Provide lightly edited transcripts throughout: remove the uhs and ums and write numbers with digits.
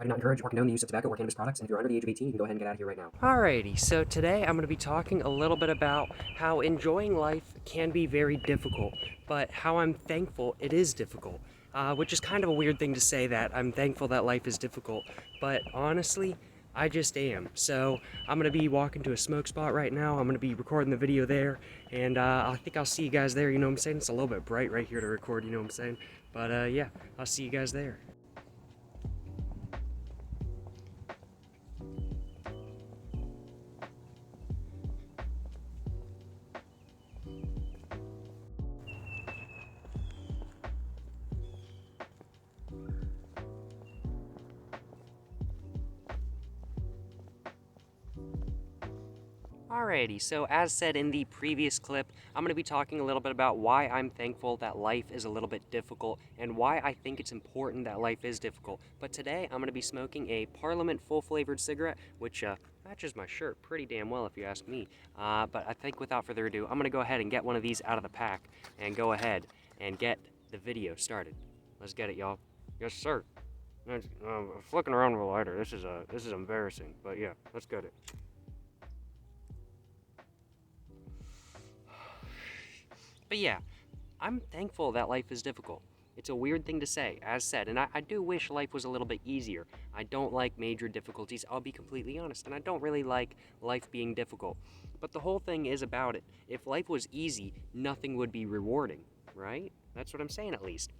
I do not encourage or condone the use of tobacco or cannabis products, and if you're under the age of 18, you can go ahead and get out of here right now. Alrighty, so today I'm going to be talking a little bit about how enjoying life can be very difficult, but how I'm thankful it is difficult. Which is kind of a weird thing to say, that I'm thankful that life is difficult, but honestly, I just am. So I'm going to be walking to a smoke spot right now. I'm going to be recording the video there, and I think I'll see you guys there, you know what I'm saying? It's a little bit bright right here to record, you know what I'm saying? But yeah, I'll see you guys there. Alrighty, so as said in the previous clip, I'm going to be talking a little bit about why I'm thankful that life is a little bit difficult and why I think it's important that life is difficult. But today I'm going to be smoking a Parliament full-flavored cigarette, which matches my shirt pretty damn well if you ask me. But I think without further ado, I'm going to go ahead and get one of these out of the pack and go ahead and get the video started. Let's get it, y'all. Yes, sir. Flicking around with a lighter. This is embarrassing, but yeah, let's get it. But yeah, I'm thankful that life is difficult. It's a weird thing to say, as said, and I do wish life was a little bit easier. I don't like major difficulties, I'll be completely honest, and I don't really like life being difficult. But the whole thing is about it. If life was easy, nothing would be rewarding, right? That's what I'm saying, at least.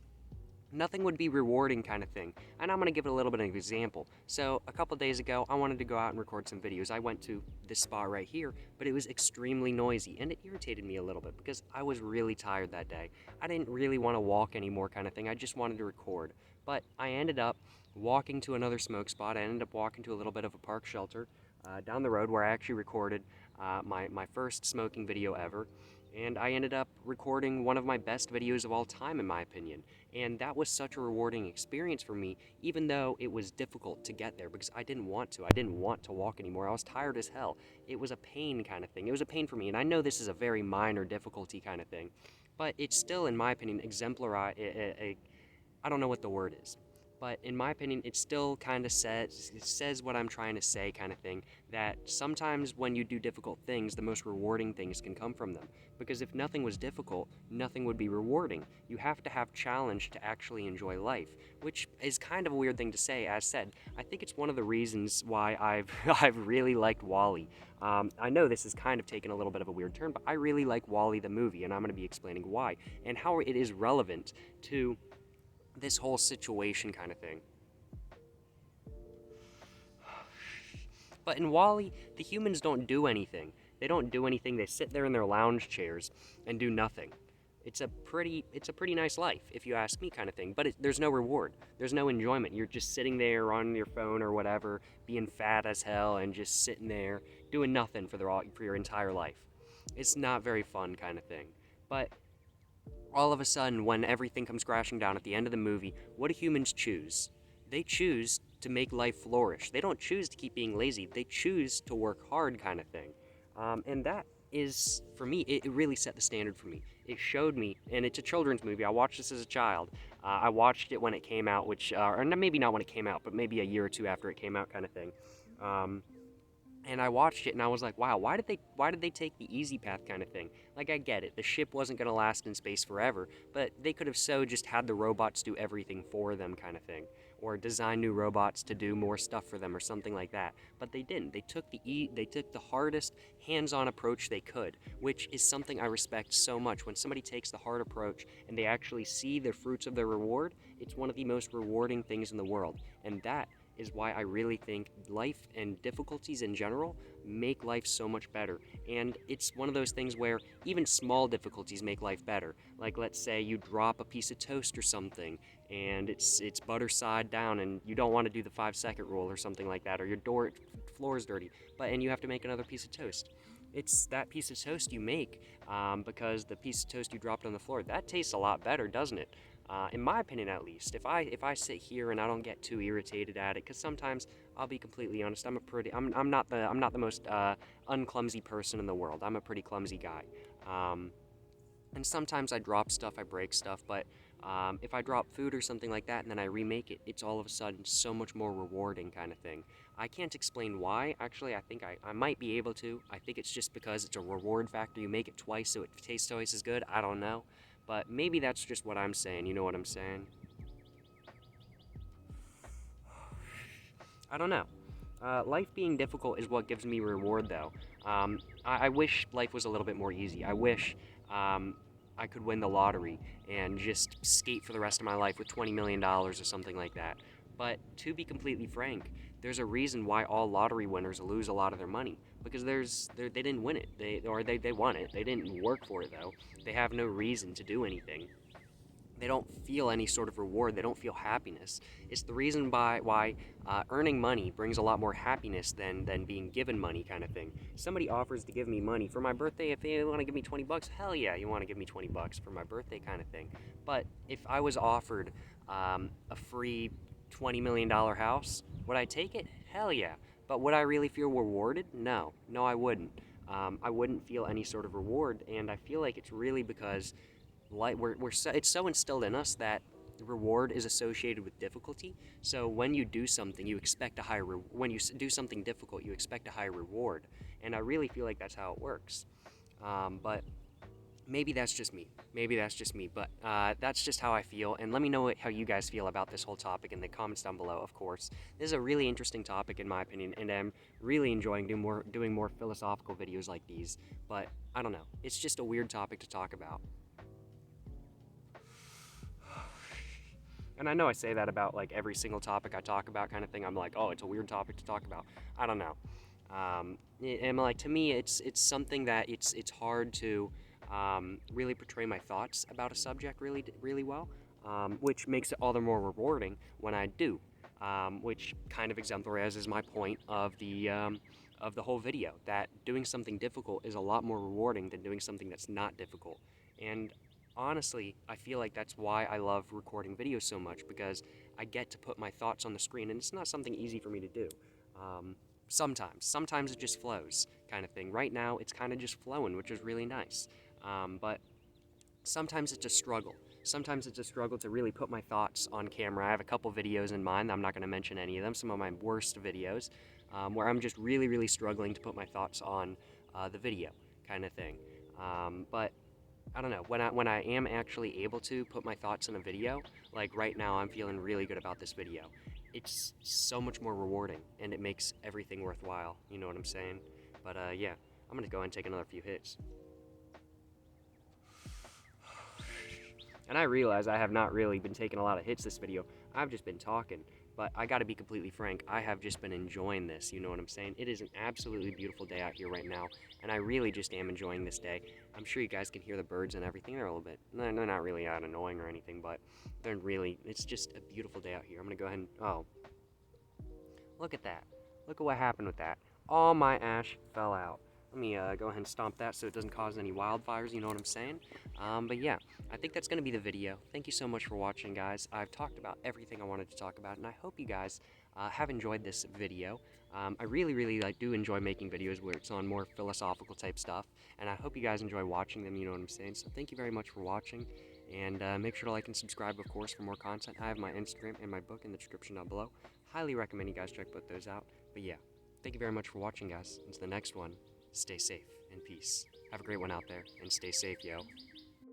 Nothing would be rewarding, kind of thing. And I'm going to give it a little bit of an example. So a couple days ago, I wanted to go out and record some videos. I went to this spot right here, but it was extremely noisy, and it irritated me a little bit because I was really tired that day. I didn't really want to walk anymore, kind of thing. I just wanted to record. But I ended up walking to another smoke spot. I ended up walking to a little bit of a park shelter down the road where I actually recorded my first smoking video ever. And I ended up recording one of my best videos of all time, in my opinion. And that was such a rewarding experience for me, even though it was difficult to get there because I didn't want to. I didn't want to walk anymore. I was tired as hell. It was a pain kind of thing. It was a pain for me. And I know this is a very minor difficulty kind of thing, but it's still, in my opinion, I don't know what the word is. But in my opinion, it still kind of says what I'm trying to say, kind of thing, that sometimes when you do difficult things, the most rewarding things can come from them. Because if nothing was difficult, nothing would be rewarding. You have to have challenge to actually enjoy life, which is kind of a weird thing to say, as said. I think it's one of the reasons why I've I've really liked WALL-E. I know this is kind of taken a little bit of a weird turn, but I really like WALL-E the movie, and I'm going to be explaining why, and how it is relevant to this whole situation, kind of thing. But in WALL-E, the humans don't do anything. They don't do anything. They sit there in their lounge chairs and do nothing. It's a pretty nice life, if you ask me, kind of thing. But there's no reward. There's no enjoyment. You're just sitting there on your phone or whatever, being fat as hell, and just sitting there doing nothing for your entire life. It's not very fun, kind of thing. But all of a sudden, when everything comes crashing down at the end of the movie, what do humans choose? They choose to make life flourish. They don't choose to keep being lazy. They choose to work hard, kind of thing. And that is, for me, it really set the standard for me. It showed me, and it's a children's movie. I watched this as a child. I watched it when it came out, or maybe not when it came out, but maybe a year or two after it came out, kind of thing. And I watched it and I was like, wow, why did they take the easy path, kind of thing? Like, I get it, the ship wasn't gonna last in space forever, but they could have just had the robots do everything for them, kind of thing, or design new robots to do more stuff for them or something like that. But they didn't. They took the hardest hands-on approach they could, which is something I respect so much. When somebody takes the hard approach and they actually see the fruits of their reward, it's one of the most rewarding things in the world. And that is why I really think life and difficulties in general make life so much better. And it's one of those things where even small difficulties make life better. Like, let's say you drop a piece of toast or something, and it's butter side down, and you don't want to do the 5-second rule or something like that, or your floor is dirty, and you have to make another piece of toast. It's that piece of toast you make because the piece of toast you dropped on the floor, that tastes a lot better, doesn't it? In my opinion, at least. If I sit here and I don't get too irritated at it, because sometimes, I'll be completely honest, I'm not the most unclumsy person in the world. I'm a pretty clumsy guy, and sometimes I drop stuff, I break stuff, but If I drop food or something like that and then I remake it, it's all of a sudden so much more rewarding kind of thing. I can't explain why. Actually, I think I might be able to. I think it's just because it's a reward factor. You make it twice so it tastes twice as good. I don't know. But maybe that's just what I'm saying. You know what I'm saying? I don't know. Life being difficult is what gives me reward, though. I wish life was a little bit more easy. I wish I could win the lottery and just skate for the rest of my life with $20 million or something like that. But to be completely frank, there's a reason why all lottery winners lose a lot of their money because they didn't win it. They won it. They didn't work for it though. They have no reason to do anything. They don't feel any sort of reward. They don't feel happiness. It's the reason why earning money brings a lot more happiness than being given money, kind of thing. Somebody offers to give me money for my birthday. If they want to give me 20 bucks, hell yeah, you want to give me 20 bucks for my birthday, kind of thing. But if I was offered a free $20 million house, would I take it? Hell yeah. But would I really feel rewarded? No, I wouldn't. I wouldn't feel any sort of reward, and I feel like it's really because it's so instilled in us that reward is associated with difficulty. So when you do something, you expect a higher when you do something difficult, you expect a higher reward. And I really feel like that's how it works. But maybe that's just me. But that's just how I feel. And let me know how you guys feel about this whole topic in the comments down below, of course. This is a really interesting topic, in my opinion, and I'm really enjoying doing more philosophical videos like these. But I don't know. It's just a weird topic to talk about. And I know I say that about like every single topic I talk about, kind of thing. I'm like, oh, it's a weird topic to talk about. I don't know. And like to me, it's something that it's hard to really portray my thoughts about a subject really well, which makes it all the more rewarding when I do. Which kind of exemplifies my point of the whole video, that doing something difficult is a lot more rewarding than doing something that's not difficult. And honestly, I feel like that's why I love recording videos so much, because I get to put my thoughts on the screen, and it's not something easy for me to do. Sometimes it just flows, kind of thing. Right now, it's kind of just flowing, which is really nice. But sometimes it's a struggle. Sometimes it's a struggle to really put my thoughts on camera. I have a couple videos in mind. I'm not going to mention any of them. Some of my worst videos, where I'm just really struggling to put my thoughts on the video, kind of thing. But I don't know, when I am actually able to put my thoughts in a video, like right now I'm feeling really good about this video. It's so much more rewarding, and it makes everything worthwhile, you know what I'm saying? But yeah, I'm gonna go and take another few hits. And I realize I have not really been taking a lot of hits this video. I've just been talking. But I gotta be completely frank, I have just been enjoying this, you know what I'm saying? It is an absolutely beautiful day out here right now, and I really just am enjoying this day. I'm sure you guys can hear the birds and everything. They're a little bit, they're not really that annoying or anything, but it's just a beautiful day out here. I'm gonna go ahead and, oh, look at that. Look at what happened with that. All my ash fell out. Let me go ahead and stomp that so it doesn't cause any wildfires, you know what I'm saying? But yeah, I think that's going to be the video. Thank you so much for watching, guys. I've talked about everything I wanted to talk about, and I hope you guys have enjoyed this video. I really do enjoy making videos where it's on more philosophical type stuff, and I hope you guys enjoy watching them, you know what I'm saying? So thank you very much for watching, and make sure to like and subscribe, of course, for more content. I have my Instagram and my book in the description down below. Highly recommend you guys check both those out. But yeah, thank you very much for watching, guys. Until the next one, stay safe and peace. Have a great one out there, and stay safe, yo.